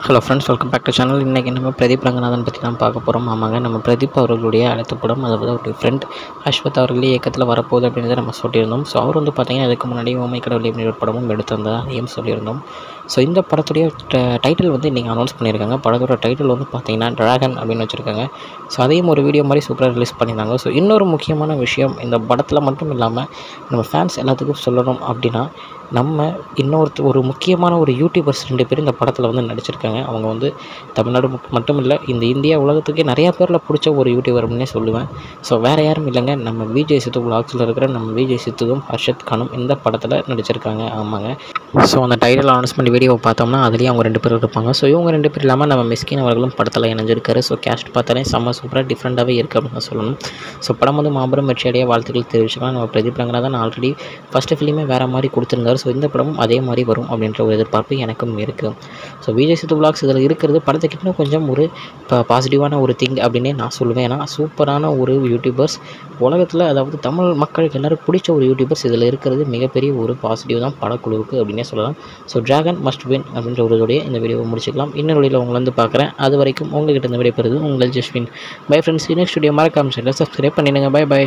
Hello friends, welcome back to channel. இன்றைக்கி நம்ம பிரதீப் ரங்கநாதன் பற்றி தான் பார்க்க போகிறோம். ஆமாங்க, நம்ம பிரதீப் அவர்களுடைய அடுத்த படம், அதாவது ஒரு ஃப்ரெண்ட் அஸ்வத் அவர்களே இயக்கத்தில் வரப்போகுது அப்படின்றத நம்ம சொல்லியிருந்தோம். ஸோ அவர் வந்து பார்த்திங்கன்னா இதுக்கு முன்னாடி ஓமை கடவுளே அப்படின்ற ஒரு படமும் எடுத்திருந்தா அதையும் சொல்லியிருந்தோம். ஸோ இந்த படத்துடைய டைட்டில் வந்து இன்றைக்கி அனௌன்ஸ் பண்ணியிருக்காங்க. படத்தோட டைட்டில் வந்து பார்த்திங்கன்னா ட்ராகன் அப்படின்னு வச்சுருக்காங்க. ஸோ அதையும் ஒரு வீடியோ மாதிரி சூப்பராக ரிலீஸ் பண்ணியிருந்தாங்க. ஸோ இன்னொரு முக்கியமான விஷயம், இந்த படத்தில் மட்டும் இல்லாமல் நம்ம ஃபேன்ஸ் எல்லாத்துக்கும் சொல்லணும் அப்படின்னா, நம்ம ஒரு முக்கியமான ஒரு யூடியூபர்ஸ் 2 பேர் இந்த படத்தில் வந்து நடிச்சிருக்காங்க. அவங்க வந்து தமிழ்நாடு மட்டும் இல்லை, இந்த இந்தியா உலகத்துக்கே நிறையா பேரில் பிடிச்ச ஒரு யூடியூபர் அப்படின்னே சொல்லுவேன். ஸோ வேறு யாரும் இல்லைங்க, நம்ம விஜய் சித்து விலாக்ஸில் இருக்கிற நம்ம விஜய் சித்துவும் ஹர்ஷத் கானும் இந்த படத்தில் நடிச்சிருக்காங்க. ஆமாங்க. ஸோ அந்த டைட்டில் அனௌன்ஸ்மெண்ட் வீடியோவை பார்த்தோம்னா அதுலேயும் அவங்க 2 பேர் இருப்பாங்க. ஸோ இவங்க 2 பேர் இல்லாமல் நம்ம மிஸ்கின் அவர்களும் படத்தில் இணைஞ்சிருக்காரு. ஸோ கேஸ்ட் பார்த்தாலே செம்ம சூப்பராக டிஃப்ரெண்ட்டாகவே இருக்குது அப்படின்னு சொல்லணும். ஸோ படம் வந்து மாபெரும் வெற்றியடைய வாழ்த்துக்கள் தெரிவிச்சுக்கலாம். நம்ம பிரதீப் ரங்கநாதன் ஆல்ரெடி ஃபஸ்ட்டு ஃபிலிமே வேறு மாதிரி கொடுத்துருந்தாரு. ஸோ இந்த படமும் அதே மாதிரி வரும் அப்படின்ற ஒரு எதிர்பார்ப்பு எனக்கும் இருக்குது. ஸோ விஜய் சித்து விலாக்ஸ் இதில் இருக்கிறது படத்துக்கு இன்னும் கொஞ்சம் ஒரு பாசிட்டிவான ஒரு திங் அப்படின்னே நான் சொல்லுவேன். ஏன்னா சூப்பரான ஒரு யூடியூபர்ஸ் உலகத்தில், அதாவது தமிழ் மக்களுக்கு எல்லோரும் பிடிச்ச ஒரு யூடியூபர்ஸ் இதில் இருக்கிறது மிகப்பெரிய ஒரு பாசிட்டிவ் தான் படக்குழுவுக்கு அப்படின்னே சொல்லலாம். ஸோ ட்ராகன் மஸ்ட் வின் அப்படின்ற ஒரு இந்த வீடியோவை முடிச்சுக்கலாம். இன்னொரு வீடியோவில் உங்களை வந்து பார்க்குறேன். அது வரைக்கும் உங்கள்கிட்ட இந்த வீடியோ பெறுது உங்கள் Jaswin. Bye friends. Next video மறக்காம சேனலை சப்ஸ்கிரைப் பண்ணிடுங்க. பை.